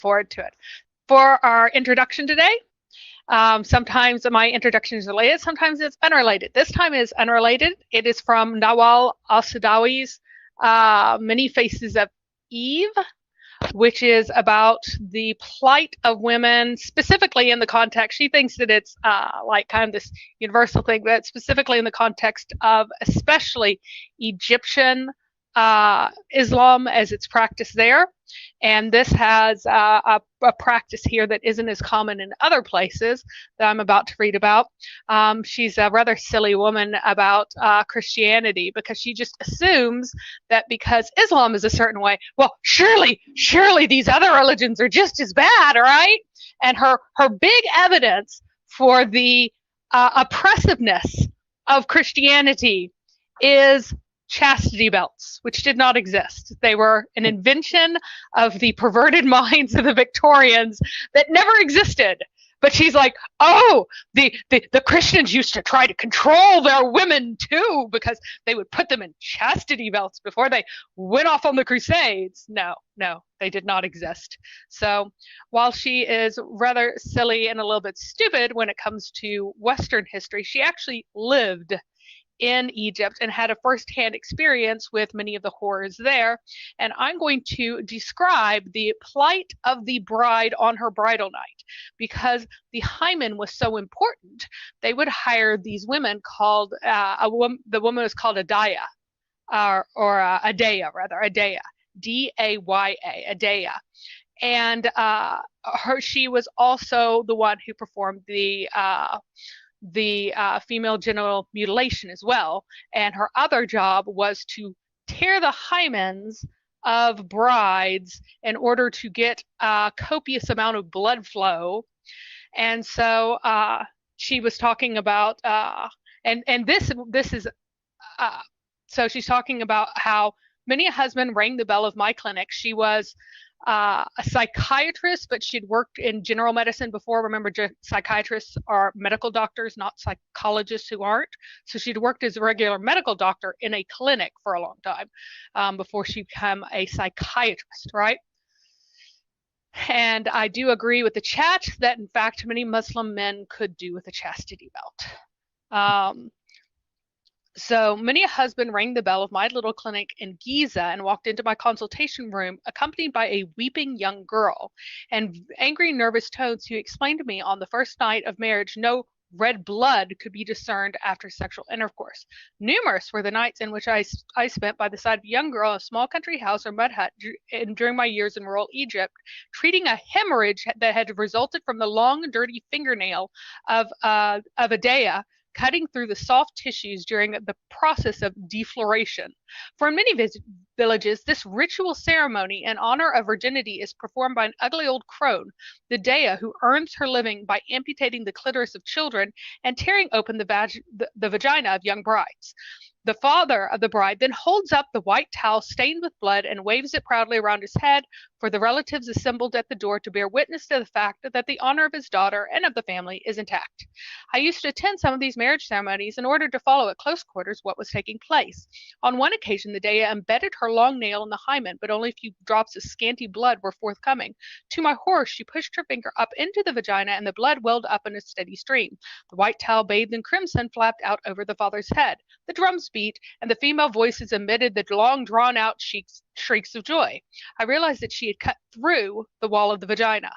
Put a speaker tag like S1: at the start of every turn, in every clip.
S1: forward to it. For our introduction today, sometimes my introduction is related, sometimes it's unrelated. This time is unrelated. It is from Nawal al-Saadawi's Many Faces of Eve, which is about the plight of women, specifically in the context. She thinks that it's like kind of this universal thing, but specifically in the context of especially Egyptian Islam as it's practiced there. And this has a practice here that isn't as common in other places that I'm about to read about. She's a rather silly woman about Christianity, because she just assumes that because Islam is a certain way, well, surely these other religions are just as bad, right? And her big evidence for the oppressiveness of Christianity is chastity belts, which did not exist. They were an invention of the perverted minds of the Victorians that never existed. But she's like, oh, the Christians used to try to control their women too, because they would put them in chastity belts before they went off on the Crusades. No, they did not exist. So while she is rather silly and a little bit stupid when it comes to Western history, she actually lived in Egypt and had a first-hand experience with many of the horrors there. And I'm going to describe the plight of the bride on her bridal night, because the hymen was so important. They would hire these women called the woman was called Adaya, or Adaya rather, Adaya, D-A-Y-A, Adaya. And she was also the one who performed the female genital mutilation as well. And her other job was to tear the hymens of brides in order to get a copious amount of blood flow. And so she was talking about, and this is, so she's talking about how many a husband rang the bell of my clinic. She was a psychiatrist, but she'd worked in general medicine before. Remember, psychiatrists are medical doctors, not psychologists who aren't. So she'd worked as a regular medical doctor in a clinic for a long time before she became a psychiatrist, right? And I do agree with the chat that, in fact, many Muslim men could do with a chastity belt. So many a husband rang the bell of my little clinic in Giza and walked into my consultation room accompanied by a weeping young girl. And angry, nervous tones who explained to me on the first night of marriage no red blood could be discerned after sexual intercourse. Numerous were the nights in which I spent by the side of a young girl in a small country house or mud hut during my years in rural Egypt, treating a hemorrhage that had resulted from the long, dirty fingernail of Adaya cutting through the soft tissues during the process of defloration. For in many villages, this ritual ceremony in honor of virginity is performed by an ugly old crone, the Dea, who earns her living by amputating the clitoris of children and tearing open the vagina of young brides. The father of the bride then holds up the white towel stained with blood and waves it proudly around his head for the relatives assembled at the door to bear witness to the fact that the honor of his daughter and of the family is intact. I used to attend some of these marriage ceremonies in order to follow at close quarters what was taking place. On one occasion, the Dea embedded her long nail in the hymen, but only a few drops of scanty blood were forthcoming. To my horror, she pushed her finger up into the vagina and the blood welled up in a steady stream. The white towel bathed in crimson flapped out over the father's head. The drums beat, and the female voices emitted the long drawn-out shrieks of joy. I realized that she had cut through the wall of the vagina.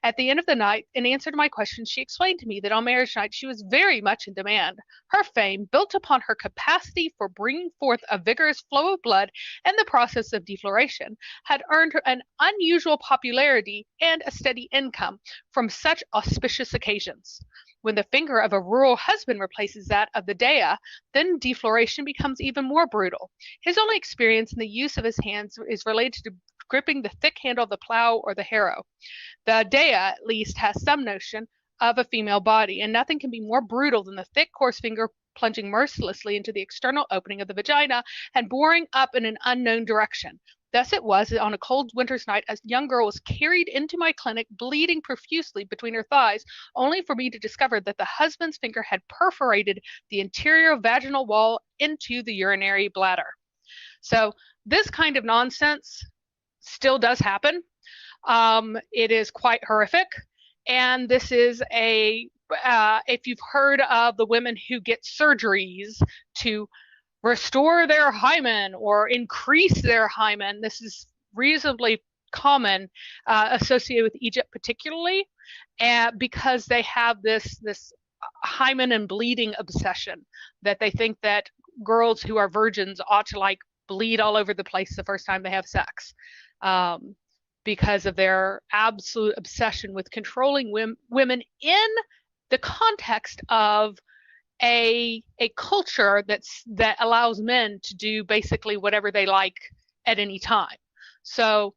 S1: At the end of the night, in answer to my questions, she explained to me that on marriage night she was very much in demand. Her fame, built upon her capacity for bringing forth a vigorous flow of blood and the process of defloration, had earned her an unusual popularity and a steady income from such auspicious occasions. When the finger of a rural husband replaces that of the Dea, then defloration becomes even more brutal. His only experience in the use of his hands is related to gripping the thick handle of the plow or the harrow. The Dea, at least, has some notion of a female body, and nothing can be more brutal than the thick, coarse finger plunging mercilessly into the external opening of the vagina and boring up in an unknown direction. Thus it was on a cold winter's night a young girl was carried into my clinic bleeding profusely between her thighs, only for me to discover that the husband's finger had perforated the interior vaginal wall into the urinary bladder. So this kind of nonsense still does happen. It is quite horrific. And this is if you've heard of the women who get surgeries to restore their hymen or increase their hymen, this is reasonably common, associated with Egypt particularly, because they have this hymen and bleeding obsession, that they think that girls who are virgins ought to like bleed all over the place the first time they have sex, um, because of their absolute obsession with controlling women in the context of a culture that allows men to do basically whatever they like at any time. So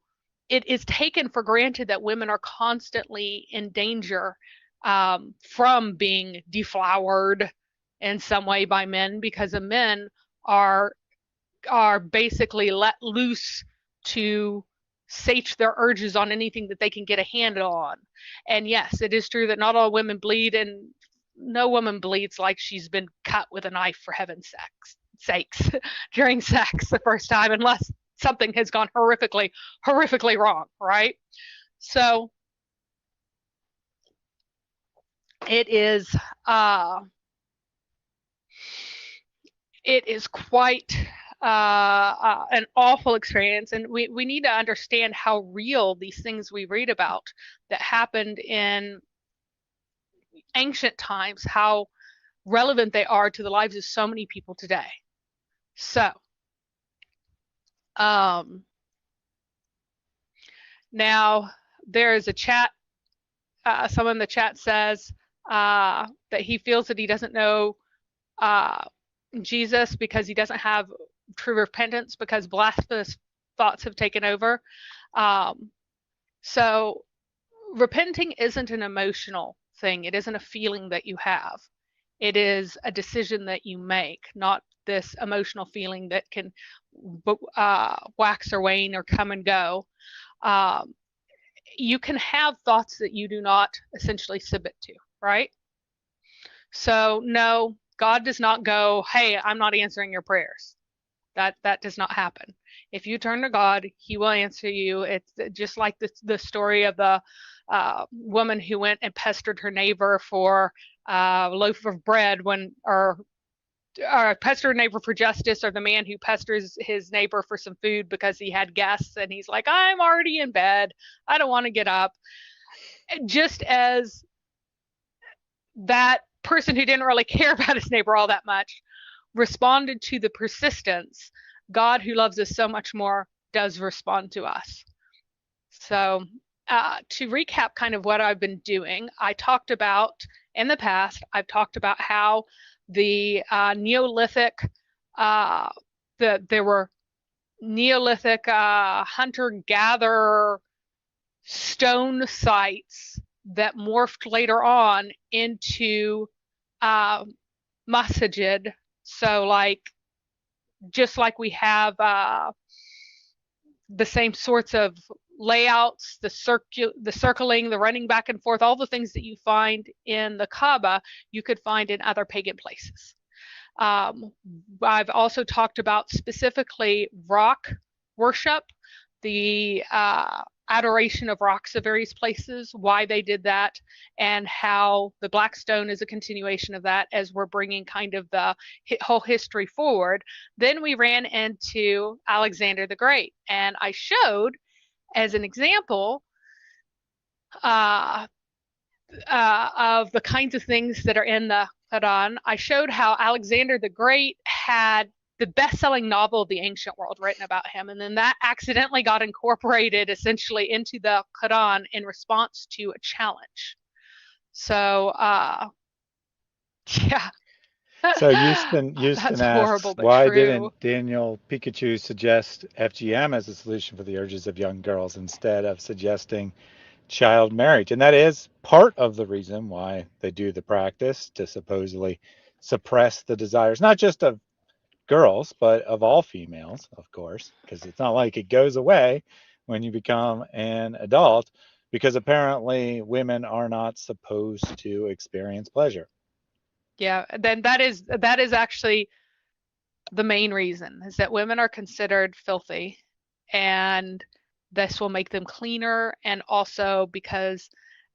S1: it is taken for granted that women are constantly in danger, from being deflowered in some way by men, because the men are are basically let loose to sate their urges on anything that they can get a handle on. And yes, it is true that not all women bleed, and no woman bleeds like she's been cut with a knife, for heaven's sakes, during sex the first time, unless something has gone horrifically wrong, right? So it is uh, it is quite an awful experience, and we need to understand how real these things we read about that happened in ancient times, how relevant they are to the lives of so many people today. So, um, now there is a chat. Someone in the chat says that he feels that he doesn't know uh, Jesus because he doesn't have true repentance, because blasphemous thoughts have taken over. Um, so repenting isn't an emotional thing. It isn't a feeling that you have. It is a decision that you make, not this emotional feeling that can wax or wane or come and go. Um, you can have thoughts that you do not essentially submit to, right? So no, God does not go, hey, I'm not answering your prayers. That does not happen. If you turn to God, He will answer you. It's just like the story of the woman who went and pestered her neighbor for a loaf of bread, or pestered neighbor for justice, or the man who pesters his neighbor for some food because he had guests, and he's like, I'm already in bed, I don't want to get up. Just as that person who didn't really care about his neighbor all that much responded to the persistence, God, who loves us so much more, does respond to us. So, to recap kind of what I've been doing, I talked about in the past, I've talked about how the Neolithic, there were Neolithic hunter-gatherer stone sites that morphed later on into masajid. So like, just like we have the same sorts of layouts, the circling, the running back and forth, all the things that you find in the Kaaba, you could find in other pagan places. I've also talked about specifically rock worship, the adoration of rocks of various places, why they did that, and how the black stone is a continuation of that, as we're bringing kind of the whole history forward. Then we ran into Alexander the Great, and I showed as an example of the kinds of things that are in the Quran. I showed how Alexander the Great had the best-selling novel of the ancient world written about him, and then that accidentally got incorporated essentially into the Quran in response to a challenge. So, yeah.
S2: So Houston
S1: That's
S2: asks,
S1: horrible, but
S2: why
S1: true.
S2: didn't Daniel Pikachu suggest FGM as a solution for the urges of young girls instead of suggesting child marriage? And that is part of the reason why they do the practice, to supposedly suppress the desires, not just of girls, but of all females, of course, because it's not like it goes away when you become an adult, because apparently women are not supposed to experience pleasure.
S1: Yeah, then that is actually the main reason, is that women are considered filthy, and this will make them cleaner, and also because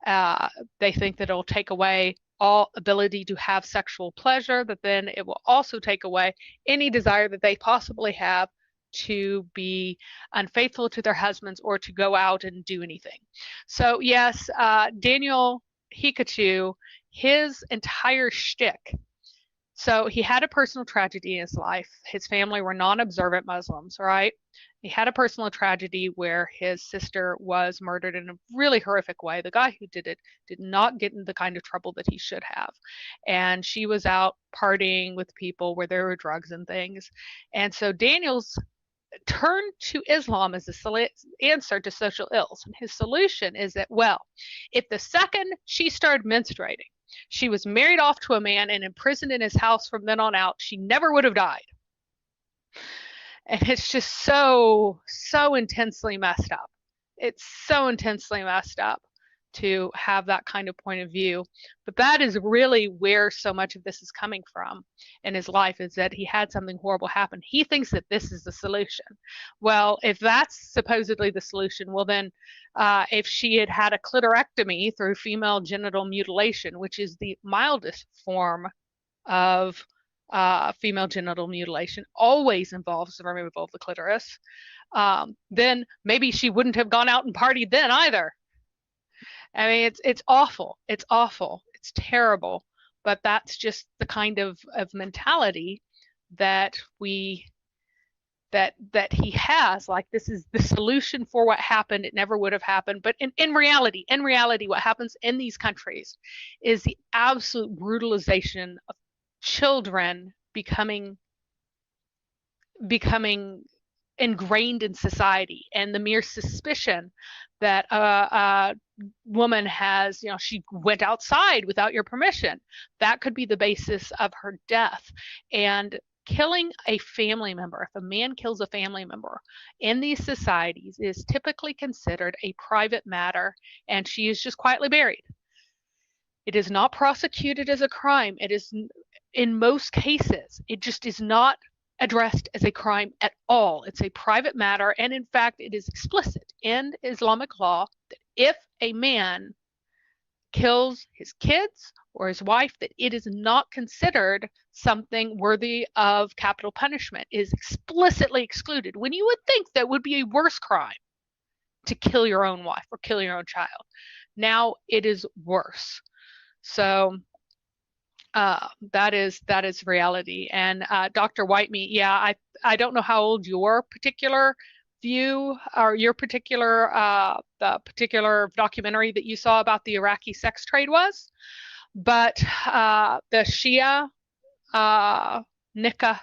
S1: uh, they think that it'll take away all ability to have sexual pleasure, that then it will also take away any desire that they possibly have to be unfaithful to their husbands or to go out and do anything. So yes, Daniel Hikachu, his entire shtick. So he had a personal tragedy in his life. His family were non-observant Muslims, right? He had a personal tragedy where his sister was murdered in a really horrific way. The guy who did it did not get in the kind of trouble that he should have. And she was out partying with people where there were drugs and things. And so Daniel's turned to Islam as the answer to social ills. And his solution is that, well, if the second she started menstruating, she was married off to a man and imprisoned in his house from then on out, she never would have died. And it's just so intensely messed up. It's so intensely messed up to have that kind of point of view. But that is really where so much of this is coming from in his life, is that he had something horrible happen. He thinks that this is the solution. Well, if that's supposedly the solution, well, then if she had had a clitorectomy through female genital mutilation, which is the mildest form of female genital mutilation, always involves the removal of the clitoris, then maybe she wouldn't have gone out and partied then either. I mean, it's awful. It's awful. It's terrible. But that's just the kind of mentality that we that he has. Like, this is the solution for what happened. It never would have happened. But in reality, what happens in these countries is the absolute brutalization of children becoming ingrained in society, and the mere suspicion that a woman has, she went outside without your permission, that could be the basis of her death. And killing a family member, if a man kills a family member in these societies, is typically considered a private matter, and she is just quietly buried. It is not prosecuted as a crime. It is, in most cases, it just is not addressed as a crime at all. It's a private matter, and in fact, it is explicit in Islamic law that if a man kills his kids or his wife, that it is not considered something worthy of capital punishment. It is explicitly excluded, when you would think that would be a worse crime to kill your own wife or kill your own child. Now it is worse. So that is reality. And Dr. Whitemeat, yeah, I don't know how old your particular view or your particular the particular documentary that you saw about the Iraqi sex trade was, but the Shia nikah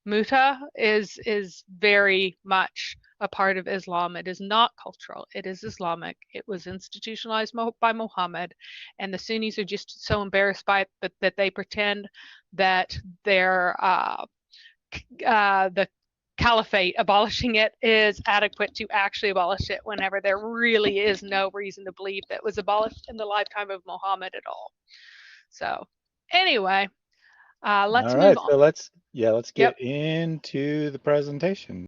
S1: muta is very much a part of Islam. It is not cultural. It is Islamic. It was institutionalized by Muhammad, and the Sunnis are just so embarrassed by it that they pretend that the caliphate abolishing it is adequate to actually abolish it, whenever there really is no reason to believe that it was abolished in the lifetime of Muhammad at all. So anyway, let's
S2: All
S1: move
S2: right,
S1: on.
S2: so let's
S1: Yep.
S2: get into the presentation.